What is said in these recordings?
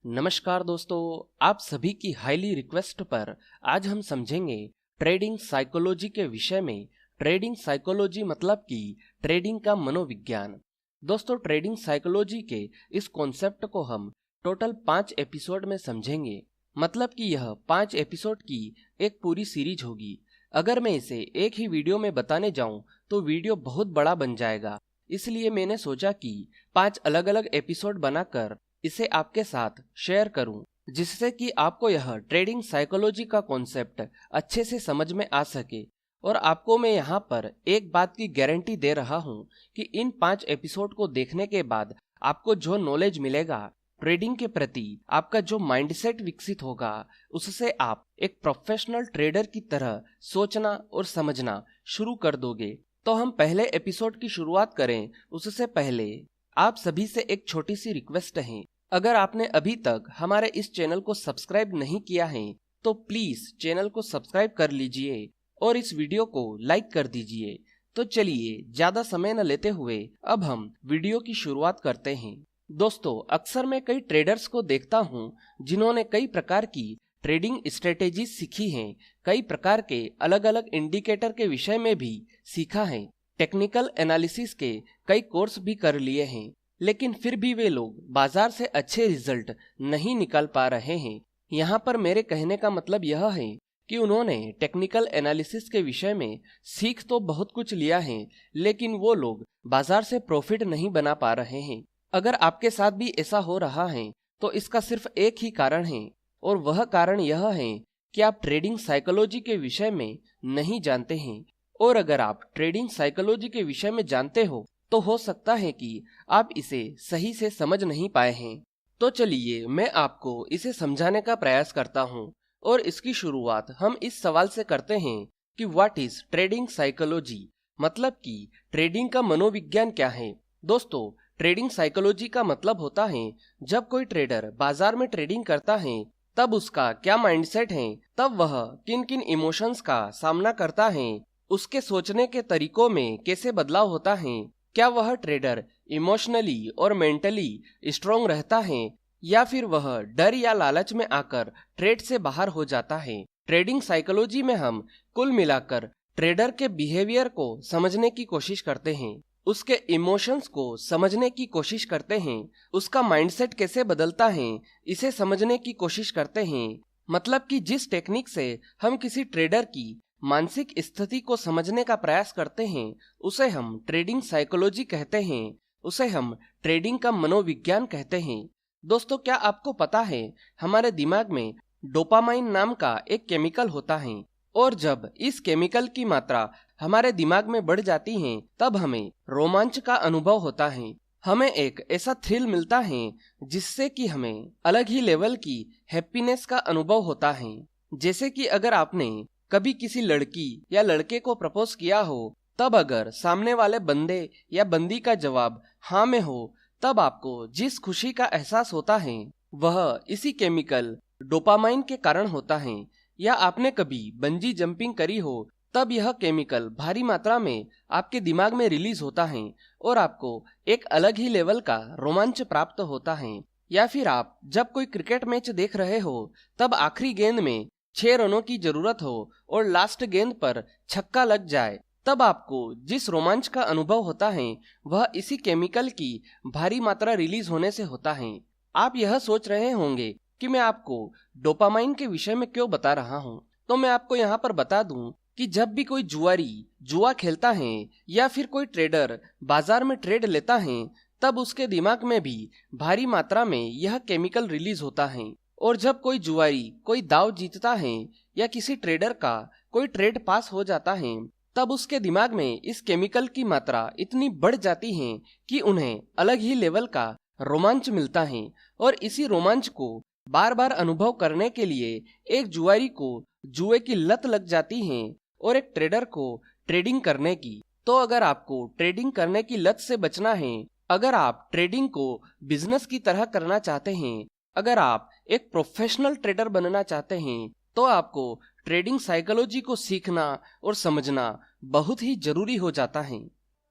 नमस्कार दोस्तों, आप सभी की हाईली रिक्वेस्ट पर आज हम समझेंगे ट्रेडिंग साइकोलॉजी के विषय में। ट्रेडिंग साइकोलॉजी मतलब कि ट्रेडिंग का मनोविज्ञान। दोस्तों, ट्रेडिंग साइकोलॉजी के इस कॉन्सेप्ट को हम टोटल 5 एपिसोड में समझेंगे। मतलब कि यह 5 एपिसोड की एक पूरी सीरीज होगी। अगर मैं इसे एक ही वीडियो में बताने जाऊं तो वीडियो बहुत बड़ा बन जाएगा, इसलिए मैंने सोचा कि 5 अलग अलग एपिसोड बनाकर इसे आपके साथ शेयर करूं, जिससे कि आपको यह ट्रेडिंग साइकोलॉजी का कॉन्सेप्ट अच्छे से समझ में आ सके। और आपको मैं यहाँ पर एक बात की गारंटी दे रहा हूँ कि इन 5 एपिसोड को देखने के बाद आपको जो नॉलेज मिलेगा ट्रेडिंग के प्रति, आपका जो माइंडसेट विकसित होगा, उससे आप एक प्रोफेशनल ट्रेडर की तरह सोचना और समझना शुरू कर दोगे। तो हम पहले एपिसोड की शुरुआत करें उससे पहले आप सभी से एक छोटी सी रिक्वेस्ट है। अगर आपने अभी तक हमारे इस चैनल को सब्सक्राइब नहीं किया है तो प्लीज चैनल को सब्सक्राइब कर लीजिए और इस वीडियो को लाइक कर दीजिए। तो चलिए ज्यादा समय न लेते हुए अब हम वीडियो की शुरुआत करते हैं। दोस्तों, अक्सर मैं कई ट्रेडर्स को देखता हूं जिन्होंने कई प्रकार की ट्रेडिंग स्ट्रेटेजी सीखी हैं, कई प्रकार के अलग अलग इंडिकेटर के विषय में भी सीखा है, टेक्निकल एनालिसिस के कई कोर्स भी कर लिए हैं, लेकिन फिर भी वे लोग बाजार से अच्छे रिजल्ट नहीं निकाल पा रहे हैं। यहाँ पर मेरे कहने का मतलब यह है कि उन्होंने टेक्निकल एनालिसिस के विषय में सीख तो बहुत कुछ लिया है, लेकिन वो लोग बाजार से प्रॉफिट नहीं बना पा रहे हैं। अगर आपके साथ भी ऐसा हो रहा है तो इसका सिर्फ एक ही कारण है, और वह कारण यह है कि आप ट्रेडिंग साइकोलॉजी के विषय में नहीं जानते हैं। और अगर आप ट्रेडिंग साइकोलॉजी के विषय में जानते हो तो हो सकता है कि आप इसे सही से समझ नहीं पाए हैं। तो चलिए मैं आपको इसे समझाने का प्रयास करता हूँ, और इसकी शुरुआत हम इस सवाल से करते हैं कि व्हाट इज ट्रेडिंग साइकोलॉजी, मतलब कि ट्रेडिंग का मनोविज्ञान क्या है। दोस्तों, ट्रेडिंग साइकोलॉजी का मतलब होता है जब कोई ट्रेडर बाजार में ट्रेडिंग करता है तब उसका क्या माइंडसेट है, तब वह किन किन इमोशंस का सामना करता है, उसके सोचने के तरीकों में कैसे बदलाव होता है, क्या वह ट्रेडर इमोशनली और मेंटली स्ट्रांग रहता है या फिर वह डर या लालच में आकर ट्रेड से बाहर हो जाता है। ट्रेडिंग साइकोलॉजी में हम कुल मिलाकर ट्रेडर के बिहेवियर को समझने की कोशिश करते हैं, उसके इमोशंस को समझने की कोशिश करते हैं, उसका माइंडसेट कैसे बदलता है इसे समझने की कोशिश करते हैं। मतलब कि जिस टेक्निक से हम किसी ट्रेडर की मानसिक स्थिति को समझने का प्रयास करते हैं उसे हम ट्रेडिंग साइकोलॉजी कहते हैं, उसे हम ट्रेडिंग का मनोविज्ञान कहते हैं। दोस्तों, क्या आपको पता है हमारे दिमाग में डोपामाइन नाम का एक केमिकल होता है, और जब इस केमिकल की मात्रा हमारे दिमाग में बढ़ जाती है तब हमें रोमांच का अनुभव होता है। हमें एक ऐसा थ्रिल मिलता है जिससे कि हमें अलग ही लेवल की हैप्पीनेस का अनुभव होता है। जैसे कि अगर आपने कभी किसी लड़की या लड़के को प्रपोज किया हो, तब अगर सामने वाले बंदे या बंदी का जवाब हाँ में हो, तब आपको जिस खुशी का एहसास होता है वह इसी केमिकल डोपामाइन के कारण होता है। या आपने कभी बंजी जंपिंग करी हो, तब यह केमिकल भारी मात्रा में आपके दिमाग में रिलीज होता है और आपको एक अलग ही लेवल का रोमांच प्राप्त होता है। या फिर आप जब कोई क्रिकेट मैच देख रहे हो तब आखिरी गेंद में 6 रनों की जरूरत हो और लास्ट गेंद पर छक्का लग जाए, तब आपको जिस रोमांच का अनुभव होता है वह इसी केमिकल की भारी मात्रा रिलीज होने से होता है। आप यह सोच रहे होंगे कि मैं आपको डोपामाइन के विषय में क्यों बता रहा हूँ, तो मैं आपको यहाँ पर बता दूं कि जब भी कोई जुआ खेलता है या फिर कोई ट्रेडर बाजार में ट्रेड लेता है तब उसके दिमाग में भी भारी मात्रा में यह केमिकल रिलीज होता है। और जब कोई जुआरी कोई दाव जीतता है या किसी ट्रेडर का कोई ट्रेड पास हो जाता है तब उसके दिमाग में इस केमिकल की मात्रा इतनी बढ़ जाती है कि उन्हें अलग ही लेवल का रोमांच मिलता है। और इसी रोमांच को बार बार अनुभव करने के लिए एक जुआरी को जुए की लत लग जाती है और एक ट्रेडर को ट्रेडिंग करने की। तो अगर आपको ट्रेडिंग करने की लत से बचना है, अगर आप ट्रेडिंग को बिजनेस की तरह करना चाहते हैं, अगर आप एक प्रोफेशनल ट्रेडर बनना चाहते हैं, तो आपको ट्रेडिंग साइकोलॉजी को सीखना और समझना बहुत ही जरूरी हो जाता है।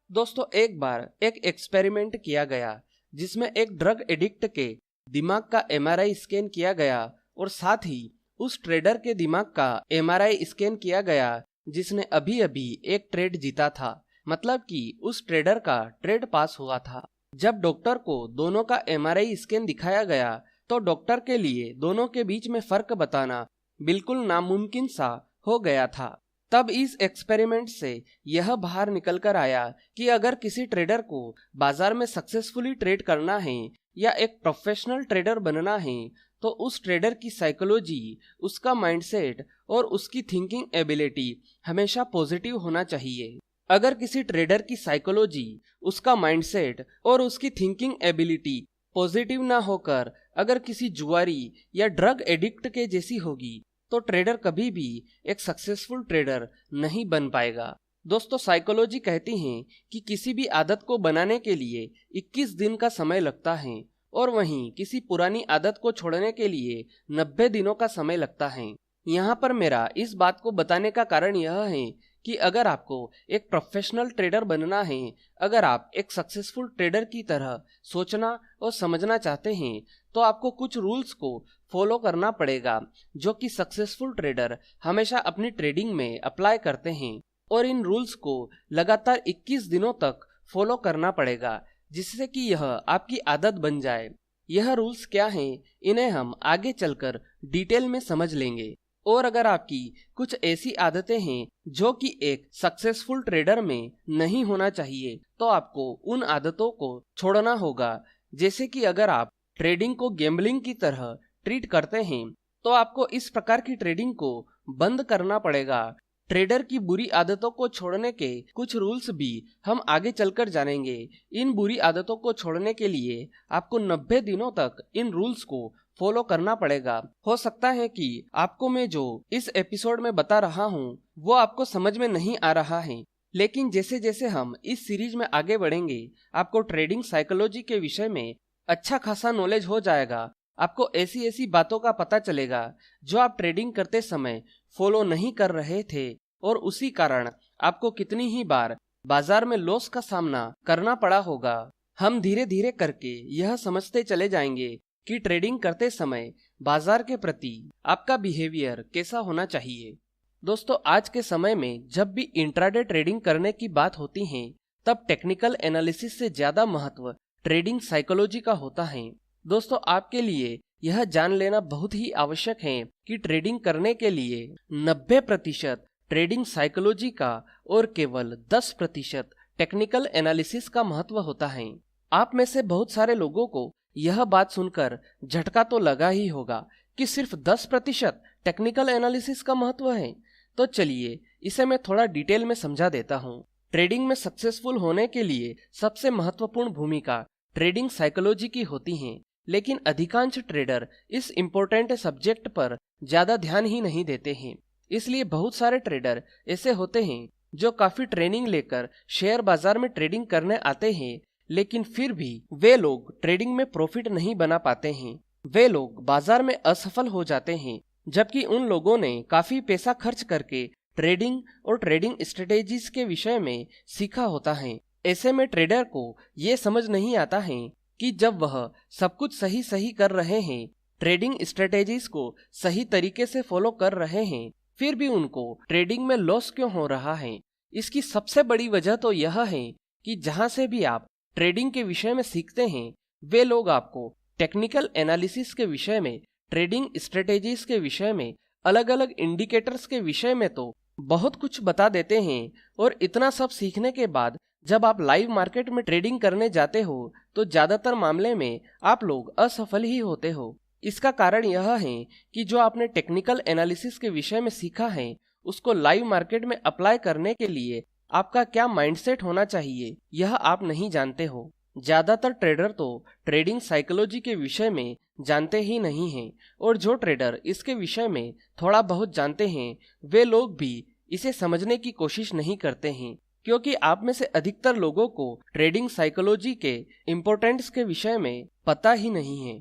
दोस्तों, एक बार एक एक्सपेरिमेंट किया गया जिसमें एक ड्रग एडिक्ट के दिमाग का एमआरआई स्कैन किया गया और साथ ही उस ट्रेडर के दिमाग का एमआरआई स्कैन किया गया जिसने अभी अभी एक ट्रेड जीता था, मतलब कि उस ट्रेडर का ट्रेड पास हुआ था। जब डॉक्टर को दोनों का एमआरआई स्कैन दिखाया गया तो डॉक्टर के लिए दोनों के बीच में फर्क बताना बिल्कुल नामुमकिन सा हो गया था। तब इस एक्सपेरिमेंट से यह बाहर निकल कर आया कि अगर किसी ट्रेडर को बाजार में सक्सेसफुली ट्रेड करना है या एक प्रोफेशनल ट्रेडर बनना है तो उस ट्रेडर की साइकोलॉजी, उसका माइंडसेट और उसकी थिंकिंग एबिलिटी हमेशा पॉजिटिव होना चाहिए। अगर किसी ट्रेडर की साइकोलॉजी, उसका माइंडसेट और उसकी थिंकिंग एबिलिटी पॉजिटिव ना होकर अगर किसी जुआरी या ड्रग एडिक्ट के जैसी होगी तो ट्रेडर कभी भी एक सक्सेसफुल ट्रेडर नहीं बन पाएगा। दोस्तों, साइकोलॉजी कहती है कि किसी भी आदत को बनाने के लिए 21 दिन का समय लगता है और वहीं किसी पुरानी आदत को छोड़ने के लिए 90 दिनों का समय लगता है। यहाँ पर मेरा इस बात को बताने का कारण यह है कि अगर आपको एक प्रोफेशनल ट्रेडर बनना है, अगर आप एक सक्सेसफुल ट्रेडर की तरह सोचना और समझना चाहते हैं तो आपको कुछ रूल्स को फॉलो करना पड़ेगा जो कि सक्सेसफुल ट्रेडर हमेशा अपनी ट्रेडिंग में अप्लाई करते हैं और इन रूल्स को लगातार 21 दिनों तक फॉलो करना पड़ेगा जिससे कि यह आपकी आदत बन जाए। यह रूल्स क्या हैं, इन्हें हम आगे चलकर डिटेल में समझ लेंगे। और अगर आपकी कुछ ऐसी आदतें हैं जो कि एक सक्सेसफुल ट्रेडर में नहीं होना चाहिए तो आपको उन आदतों को छोड़ना होगा। जैसे कि अगर आप ट्रेडिंग को गैम्बलिंग की तरह ट्रीट करते हैं तो आपको इस प्रकार की ट्रेडिंग को बंद करना पड़ेगा। ट्रेडर की बुरी आदतों को छोड़ने के कुछ रूल्स भी हम आगे चलकर जानेंगे। इन बुरी आदतों को छोड़ने के लिए आपको 90 दिनों तक इन रूल्स को फॉलो करना पड़ेगा। हो सकता है कि आपको मैं जो इस एपिसोड में बता रहा हूँ वो आपको समझ में नहीं आ रहा है, लेकिन जैसे जैसे हम इस सीरीज में आगे बढ़ेंगे आपको ट्रेडिंग साइकोलॉजी के विषय में अच्छा खासा नॉलेज हो जाएगा। आपको ऐसी ऐसी बातों का पता चलेगा जो आप ट्रेडिंग करते समय फॉलो नहीं कर रहे थे और उसी कारण आपको कितनी ही बार बाजार में लॉस का सामना करना पड़ा होगा। हम धीरे धीरे करके यह समझते चले जाएंगे कि ट्रेडिंग करते समय बाजार के प्रति आपका बिहेवियर कैसा होना चाहिए। दोस्तों, आज के समय में जब भी इंट्राडे ट्रेडिंग करने की बात होती है तब टेक्निकल एनालिसिस से ज्यादा महत्व ट्रेडिंग साइकोलॉजी का होता है। दोस्तों, आपके लिए यह जान लेना बहुत ही आवश्यक है कि ट्रेडिंग करने के लिए 90% ट्रेडिंग साइकोलॉजी का और केवल 10% टेक्निकल एनालिसिस का महत्व होता है। आप में से बहुत सारे लोगों को यह बात सुनकर झटका तो लगा ही होगा कि सिर्फ 10% टेक्निकल एनालिसिस का महत्व है। तो चलिए इसे मैं थोड़ा डिटेल में समझा देता हूँ। ट्रेडिंग में सक्सेसफुल होने के लिए सबसे महत्वपूर्ण भूमिका ट्रेडिंग साइकोलॉजी की होती है, लेकिन अधिकांश ट्रेडर इस इम्पोर्टेंट सब्जेक्ट पर ज्यादा ध्यान ही नहीं देते हैं। इसलिए बहुत सारे ट्रेडर ऐसे होते हैं जो काफी ट्रेनिंग लेकर शेयर बाजार में ट्रेडिंग करने आते हैं, लेकिन फिर भी वे लोग ट्रेडिंग में प्रॉफिट नहीं बना पाते हैं। वे लोग बाजार में असफल हो जाते हैं, जबकि उन लोगों ने काफी पैसा खर्च करके ट्रेडिंग और ट्रेडिंग स्ट्रेटेजीज के विषय में सीखा होता है। ऐसे में ट्रेडर को ये समझ नहीं आता है कि जब वह सब कुछ सही सही कर रहे हैं, ट्रेडिंग स्ट्रेटेजीज को सही तरीके से फॉलो कर रहे हैं, फिर भी उनको ट्रेडिंग में लॉस क्यों हो रहा है। इसकी सबसे बड़ी वजह तो यह है कि जहां से भी आप ट्रेडिंग के विषय में सीखते हैं वे लोग आपको टेक्निकल एनालिसिस के विषय में, ट्रेडिंग स्ट्रेटेजीज के विषय में, अलग अलग इंडिकेटर्स के विषय में तो बहुत कुछ बता देते हैं, और इतना सब सीखने के बाद जब आप लाइव मार्केट में ट्रेडिंग करने जाते हो तो ज्यादातर मामले में आप लोग असफल ही होते हो। इसका कारण यह है कि जो आपने टेक्निकल एनालिसिस के विषय में सीखा है उसको लाइव मार्केट में अप्लाई करने के लिए आपका क्या माइंडसेट होना चाहिए यह आप नहीं जानते हो। ज्यादातर ट्रेडर तो ट्रेडिंग साइकोलॉजी के विषय में जानते ही नहीं हैं, और जो ट्रेडर इसके विषय में थोड़ा बहुत जानते हैं वे लोग भी इसे समझने की कोशिश नहीं करते हैं, क्योंकि आप में से अधिकतर लोगों को ट्रेडिंग साइकोलॉजी के इम्पोर्टेंस के विषय में पता ही नहीं है।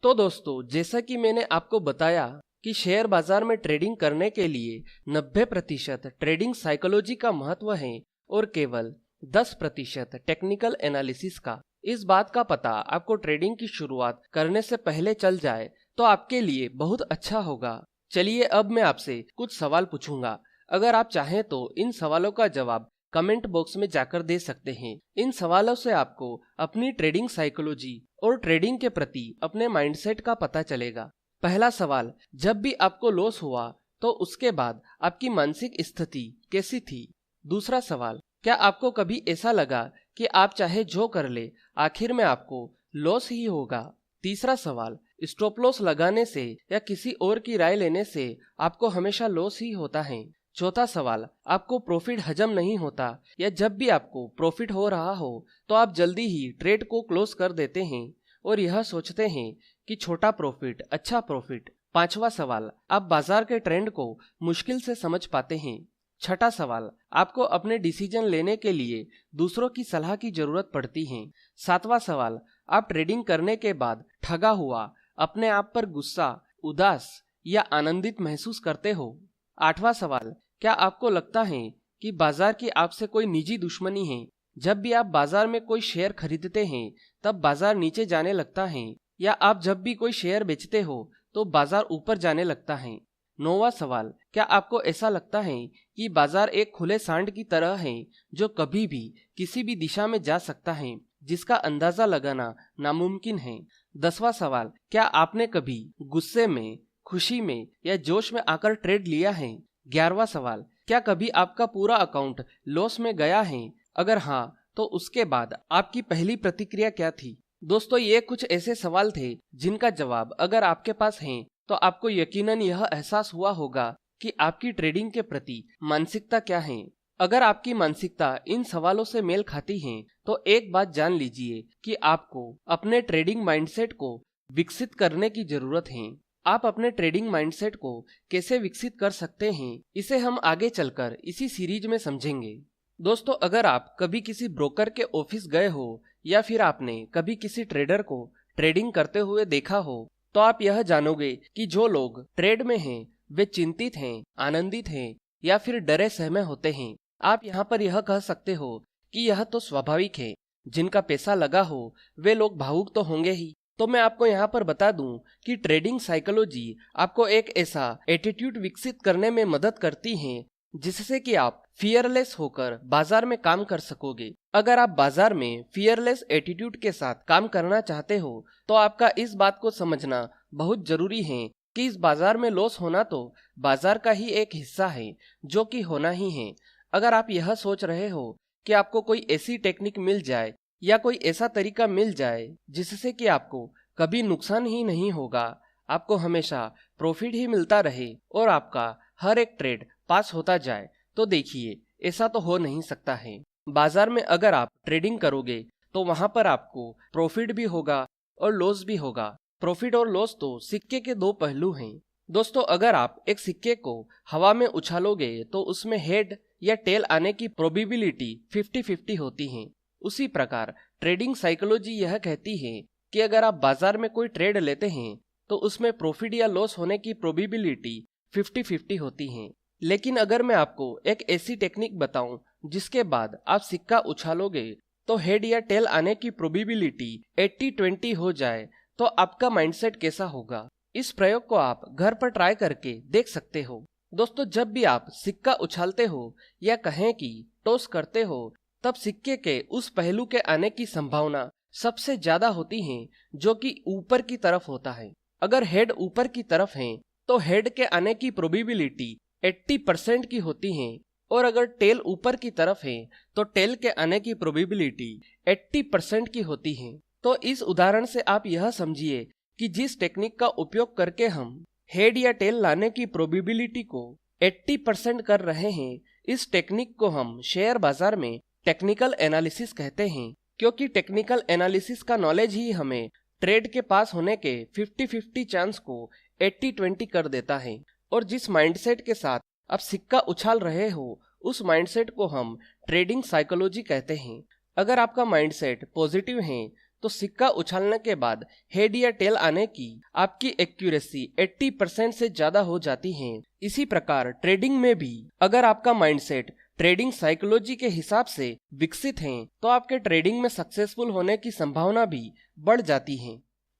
तो दोस्तों, जैसा कि मैंने आपको बताया कि शेयर बाजार में ट्रेडिंग करने के लिए 90% ट्रेडिंग साइकोलॉजी का महत्व है और केवल 10% टेक्निकल एनालिसिस का। इस बात का पता आपको ट्रेडिंग की शुरुआत करने से पहले चल जाए तो आपके लिए बहुत अच्छा होगा। चलिए अब मैं आपसे कुछ सवाल पूछूंगा। अगर आप चाहें तो इन सवालों का जवाब कमेंट बॉक्स में जाकर दे सकते हैं। इन सवालों से आपको अपनी ट्रेडिंग साइकोलॉजी और ट्रेडिंग के प्रति अपने माइंडसेट का पता चलेगा। पहला सवाल, जब भी आपको लॉस हुआ तो उसके बाद आपकी मानसिक स्थिति कैसी थी? दूसरा सवाल, क्या आपको कभी ऐसा लगा कि आप चाहे जो कर ले आखिर में आपको लॉस ही होगा? तीसरा सवाल, स्टॉप लॉस लगाने से या किसी और की राय लेने से आपको हमेशा लॉस ही होता है? चौथा सवाल, आपको प्रॉफिट हजम नहीं होता या जब भी आपको प्रॉफिट हो रहा हो तो आप जल्दी ही ट्रेड को क्लोज कर देते हैं और यह सोचते हैं कि छोटा प्रॉफिट अच्छा प्रॉफिट? पांचवा सवाल, आप बाजार के ट्रेंड को मुश्किल से समझ पाते हैं? छठा सवाल, आपको अपने डिसीजन लेने के लिए दूसरों की सलाह की जरूरत पड़ती है? सातवां सवाल, आप ट्रेडिंग करने के बाद ठगा हुआ अपने आप पर गुस्सा, उदास या आनंदित महसूस करते हो? आठवां सवाल, क्या आपको लगता है कि बाजार की आपसे कोई निजी दुश्मनी है? जब भी आप बाजार में कोई शेयर खरीदते हैं तब बाजार नीचे जाने लगता है या आप जब भी कोई शेयर बेचते हो तो बाजार ऊपर जाने लगता है? नौवां सवाल, क्या आपको ऐसा लगता है कि बाजार एक खुले सांड की तरह है जो कभी भी किसी भी दिशा में जा सकता है, जिसका अंदाजा लगाना नामुमकिन है? 10वां सवाल, क्या आपने कभी गुस्से में, खुशी में या जोश में आकर ट्रेड लिया है? 11वां सवाल, क्या कभी आपका पूरा अकाउंट लॉस में गया है? अगर हाँ तो उसके बाद आपकी पहली प्रतिक्रिया क्या थी? दोस्तों, ये कुछ ऐसे सवाल थे जिनका जवाब अगर आपके पास है तो आपको यकीनन यह एहसास हुआ होगा कि आपकी ट्रेडिंग के प्रति मानसिकता क्या है। अगर आपकी मानसिकता इन सवालों से मेल खाती है तो एक बात जान लीजिए कि आपको अपने ट्रेडिंग माइंडसेट को विकसित करने की जरूरत है। आप अपने ट्रेडिंग माइंडसेट को कैसे विकसित कर सकते हैं, इसे हम आगे चलकर इसी सीरीज में समझेंगे। दोस्तों, अगर आप कभी किसी ब्रोकर के ऑफिस गए हो या फिर आपने कभी किसी ट्रेडर को ट्रेडिंग करते हुए देखा हो तो आप यह जानोगे कि जो लोग ट्रेड में हैं वे चिंतित हैं, आनंदित हैं या फिर डरे सहमे होते हैं। आप यहाँ पर यह कह सकते हो कि यह तो स्वाभाविक है, जिनका पैसा लगा हो वे लोग भावुक तो होंगे ही। तो मैं आपको यहाँ पर बता दूं कि ट्रेडिंग साइकोलॉजी आपको एक ऐसा एटीट्यूड विकसित करने में मदद करती है जिससे कि आप फियरलेस होकर बाजार में काम कर सकोगे। अगर आप बाजार में फियरलेस एटीट्यूड के साथ काम करना चाहते हो तो आपका इस बात को समझना बहुत जरूरी है कि इस बाजार में लॉस होना तो बाजार का ही एक हिस्सा है जो कि होना ही है। अगर आप यह सोच रहे हो कि आपको कोई ऐसी टेक्निक मिल जाए या कोई ऐसा तरीका मिल जाए जिससे कि आपको कभी नुकसान ही नहीं होगा, आपको हमेशा प्रॉफिट ही मिलता रहे और आपका हर एक ट्रेड पास होता जाए, तो देखिए ऐसा तो हो नहीं सकता है। बाजार में अगर आप ट्रेडिंग करोगे तो वहां पर आपको प्रॉफिट भी होगा और लॉस भी होगा। प्रॉफिट और लॉस तो सिक्के के दो पहलू हैं। दोस्तों, अगर आप एक सिक्के को हवा में उछालोगे तो उसमें हेड या टेल आने की प्रोबेबिलिटी 50-50 होती है। उसी प्रकार ट्रेडिंग साइकोलॉजी यह कहती है कि अगर आप बाजार में कोई ट्रेड लेते हैं तो उसमें प्रॉफिट या लॉस होने की प्रोबेबिलिटी 50-50 होती है। लेकिन अगर मैं आपको एक ऐसी टेक्निक बताऊं जिसके बाद आप सिक्का उछालोगे तो हेड या टेल आने की प्रोबेबिलिटी 80-20 हो जाए, तो आपका माइंडसेट कैसा होगा? इस प्रयोग को आप घर पर ट्राई करके देख सकते हो। दोस्तों, जब भी आप सिक्का उछालते हो या कहें कि टॉस करते हो तब सिक्के के उस पहलू के आने की संभावना सबसे ज्यादा होती है जो कि ऊपर की तरफ होता है। अगर हेड ऊपर की तरफ है तो हेड के आने की प्रोबेबिलिटी 80% की होती है और अगर टेल ऊपर की तरफ है तो टेल के आने की प्रोबेबिलिटी 80% की होती है। तो इस उदाहरण से आप यह समझिए कि जिस टेक्निक का उपयोग करके हम हेड या टेल लाने की प्रोबेबिलिटी को 80% कर रहे हैं, इस टेक्निक को हम शेयर बाजार में टेक्निकल एनालिसिस कहते हैं, क्योंकि टेक्निकल एनालिसिस का नॉलेज ही हमें ट्रेड के पास होने के 50-50 चांस को 80-20 कर देता है। और जिस माइंडसेट के साथ आप सिक्का उछाल रहे हो उस माइंडसेट को हम ट्रेडिंग साइकोलॉजी कहते हैं। अगर आपका माइंडसेट पॉजिटिव है तो सिक्का उछालने के बाद हेड या टेल आने की आपकी एक्यूरेसी 80% से ज्यादा हो जाती है। इसी प्रकार ट्रेडिंग में भी अगर आपका माइंडसेट ट्रेडिंग साइकोलॉजी के हिसाब से विकसित हैं तो आपके ट्रेडिंग में सक्सेसफुल होने की संभावना भी बढ़ जाती है।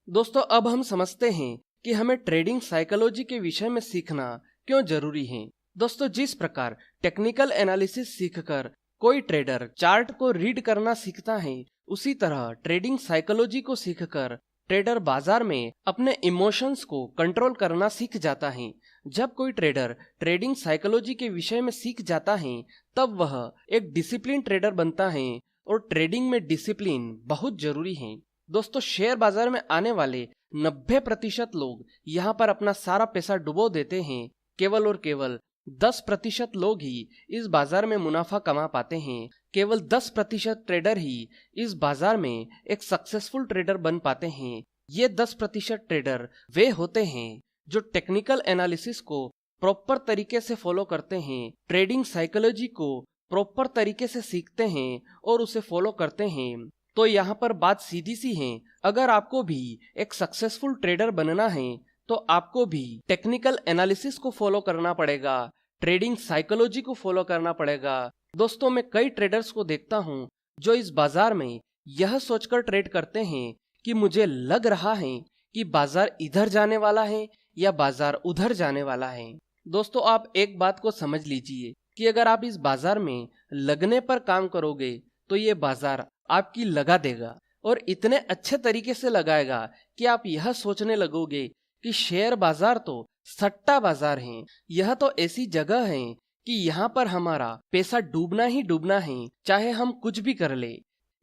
दोस्तों, अब हम समझते हैं कि हमें ट्रेडिंग साइकोलॉजी के विषय में सीखना क्यों जरूरी है। दोस्तों, जिस प्रकार टेक्निकल एनालिसिस सीखकर कोई ट्रेडर चार्ट को रीड करना सीखता है, उसी तरह ट्रेडिंग साइकोलॉजी को सीखकर ट्रेडर बाजार में अपने इमोशंस को कंट्रोल करना सीख जाता है। जब कोई ट्रेडर ट्रेडिंग साइकोलॉजी के विषय में सीख जाता है, तब वह एक डिसिप्लिन ट्रेडर बनता है और ट्रेडिंग में डिसिप्लिन बहुत जरूरी है। दोस्तों, शेयर बाजार में आने वाले 90% लोग यहाँ पर अपना सारा पैसा डुबो देते हैं। केवल और केवल 10% लोग ही इस बाजार में मुनाफा कमा पाते हैं। केवल 10% ट्रेडर ही इस बाजार में एक सक्सेसफुल ट्रेडर बन पाते हैं। ये 10% ट्रेडर वे होते हैं जो टेक्निकल एनालिसिस को प्रॉपर तरीके से फॉलो करते हैं, ट्रेडिंग साइकोलॉजी को प्रॉपर तरीके से सीखते हैं और उसे फॉलो करते हैं। तो यहाँ पर बात सीधी सी है, अगर आपको भी एक सक्सेसफुल ट्रेडर बनना है तो आपको भी टेक्निकल एनालिसिस को फॉलो करना पड़ेगा, ट्रेडिंग साइकोलॉजी को फॉलो करना पड़ेगा। दोस्तों, मैं कई ट्रेडर्स को देखता हूँ जो इस बाजार में यह सोचकर ट्रेड करते हैं कि मुझे लग रहा है कि बाजार इधर जाने वाला है या बाजार उधर जाने वाला है। दोस्तों, आप एक बात को समझ लीजिए कि अगर आप इस बाजार में लगने पर काम करोगे तो ये बाजार आपकी लगा देगा और इतने अच्छे तरीके से लगाएगा कि आप यह सोचने लगोगे कि शेयर बाजार तो सट्टा बाजार है। यह तो ऐसी जगह है कि यहाँ पर हमारा पैसा डूबना ही डूबना है, चाहे हम कुछ भी कर ले।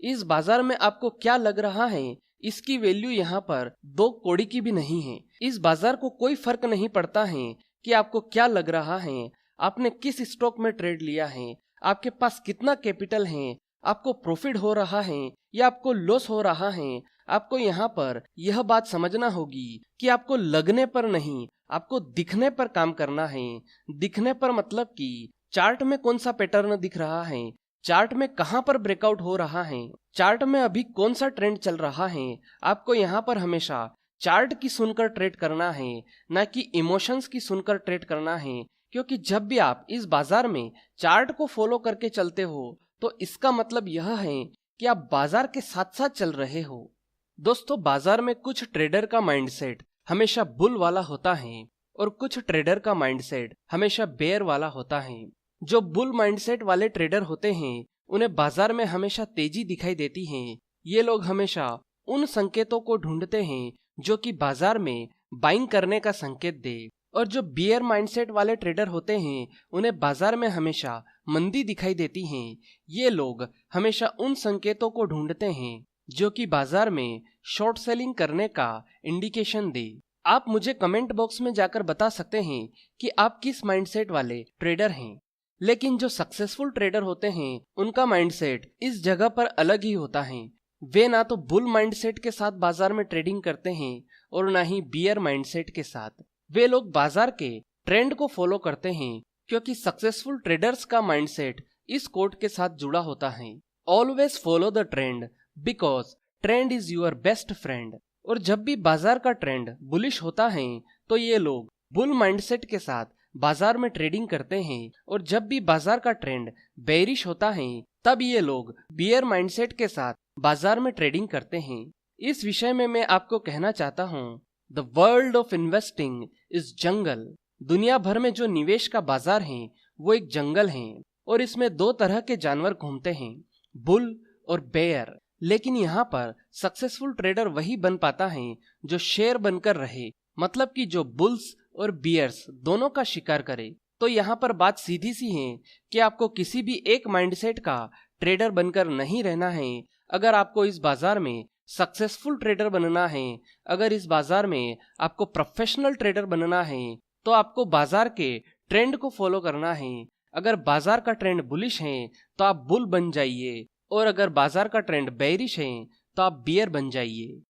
इस बाजार में आपको क्या लग रहा है, इसकी वैल्यू यहाँ पर 2 कौड़ी की भी नहीं है। इस बाजार को कोई फर्क नहीं पड़ता है कि आपको क्या लग रहा है, आपने किस स्टॉक में ट्रेड लिया है, आपके पास कितना कैपिटल है, आपको प्रॉफिट हो रहा है या आपको लॉस हो रहा है। आपको यहाँ पर यह बात समझना होगी कि आपको लगने पर नहीं, आपको दिखने पर काम करना है। दिखने पर मतलब कि चार्ट में कौन सा पैटर्न दिख रहा है, चार्ट में कहां पर ब्रेकआउट हो रहा है, चार्ट में अभी कौन सा ट्रेंड चल रहा है। आपको यहाँ पर हमेशा चार्ट की सुनकर ट्रेड करना है, ना कि इमोशंस की सुनकर ट्रेड करना है। क्योंकि जब भी आप इस बाजार में चार्ट को फॉलो करके चलते हो तो इसका मतलब यह है कि आप बाजार के साथ साथ चल रहे हो। दोस्तों, बाजार में कुछ ट्रेडर का माइंडसेट हमेशा बुल वाला होता है और कुछ ट्रेडर का माइंडसेट हमेशा बेयर वाला होता है। जो बुल माइंडसेट वाले ट्रेडर होते हैं उन्हें बाजार में हमेशा तेजी दिखाई देती है। ये लोग हमेशा उन संकेतों को ढूंढते हैं जो कि बाजार में बाइंग करने का संकेत दे, और जो बियर माइंडसेट वाले ट्रेडर होते हैं उन्हें बाजार में हमेशा मंदी दिखाई देती है। ये लोग हमेशा उन संकेतों को ढूंढते हैं जो कि बाजार में शॉर्ट सेलिंग करने का इंडिकेशन दे। आप मुझे कमेंट बॉक्स में जाकर बता सकते हैं कि आप किस माइंडसेट वाले ट्रेडर हैं। लेकिन जो सक्सेसफुल ट्रेडर होते हैं उनका माइंडसेट इस जगह पर अलग ही होता है। वे ना तो बुल माइंडसेट के साथ बाजार में ट्रेडिंग करते हैं और ना ही बियर माइंडसेट के साथ। वे लोग बाजार के ट्रेंड को फॉलो करते हैं, क्योंकि सक्सेसफुल ट्रेडर्स का माइंडसेट इस कोट के साथ जुड़ा होता है, always follow the trend because trend is your best friend. और जब भी बाजार का ट्रेंड बुलिश होता है तो ये लोग बुल माइंडसेट के साथ बाजार में ट्रेडिंग करते हैं, और जब भी बाजार का ट्रेंड बेरिश होता है तब ये लोग बियर माइंडसेट के साथ बाजार में ट्रेडिंग करते हैं। इस विषय में मैं आपको कहना चाहता हूँ, the world of investing is jungle. दुनिया भर में जो निवेश का बाजार है वो एक जंगल है और इसमें 2 तरह के जानवर घूमते हैं, बुल और बेयर। लेकिन यहाँ पर सक्सेसफुल ट्रेडर वही बन पाता है जो शेर बनकर रहे, मतलब कि जो बुल्स और बियर्स दोनों का शिकार करे। तो यहाँ पर बात सीधी सी है कि आपको किसी भी एक माइंडसेट का ट्रेडर बनकर नहीं रहना है। अगर आपको इस बाजार में सक्सेसफुल ट्रेडर बनना है, अगर इस बाजार में आपको प्रोफेशनल ट्रेडर बनना है, तो आपको बाजार के ट्रेंड को फॉलो करना है। अगर बाजार का ट्रेंड बुलिश है तो आप बुल बन जाइए, और अगर बाजार का ट्रेंड बेरिश है तो आप बियर बन जाइए।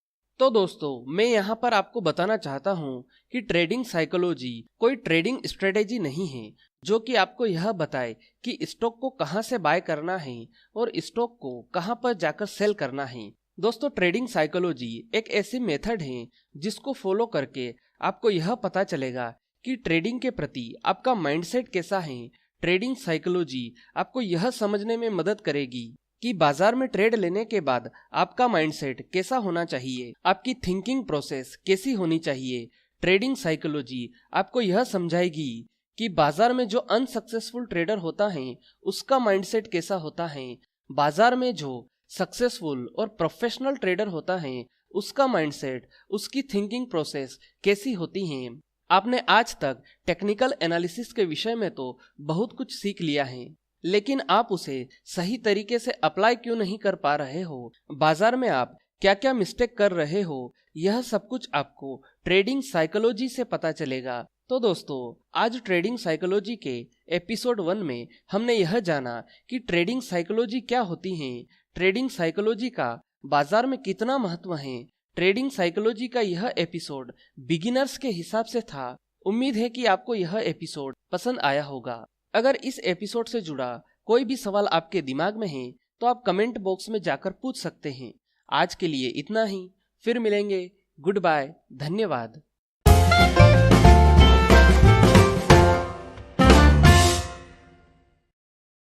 तो दोस्तों, मैं यहाँ पर आपको बताना चाहता हूँ कि ट्रेडिंग साइकोलॉजी कोई ट्रेडिंग स्ट्रेटेजी नहीं है जो कि आपको यह बताए कि स्टॉक को कहाँ से बाय करना है और स्टॉक को कहाँ पर जाकर सेल करना है। दोस्तों, ट्रेडिंग साइकोलॉजी एक ऐसी मेथड है जिसको फॉलो करके आपको यह पता चलेगा कि ट्रेडिंग के प्रति आपका माइंडसेट कैसा है, ट्रेडिंग साइकोलॉजी आपको यह समझने में मदद करेगी कि बाजार में ट्रेड लेने के बाद आपका माइंडसेट कैसा होना चाहिए, आपकी थिंकिंग प्रोसेस कैसी होनी चाहिए। ट्रेडिंग साइकोलॉजी आपको यह समझाएगी कि बाजार में जो अनसक्सेसफुल ट्रेडर होता है उसका माइंडसेट कैसा होता है, बाजार में जो सक्सेसफुल और प्रोफेशनल ट्रेडर होता है उसका माइंडसेट, उसकी थिंकिंग प्रोसेस कैसी होती है। आपने आज तक टेक्निकल एनालिसिस के विषय में तो बहुत कुछ सीख लिया है, लेकिन आप उसे सही तरीके से अप्लाई क्यों नहीं कर पा रहे हो, बाजार में आप क्या क्या मिस्टेक कर रहे हो, यह सब कुछ आपको ट्रेडिंग साइकोलॉजी से पता चलेगा। तो दोस्तों, आज ट्रेडिंग साइकोलॉजी के एपिसोड 1 में हमने यह जाना कि ट्रेडिंग साइकोलॉजी क्या होती है, ट्रेडिंग साइकोलॉजी का बाजार में कितना महत्व है। ट्रेडिंग साइकोलॉजी का यह एपिसोड बिगिनर्स के हिसाब से था। उम्मीद है कि आपको यह एपिसोड पसंद आया होगा। अगर इस एपिसोड से जुड़ा कोई भी सवाल आपके दिमाग में है तो आप कमेंट बॉक्स में जाकर पूछ सकते हैं। आज के लिए इतना ही, फिर मिलेंगे। गुड बाय, धन्यवाद।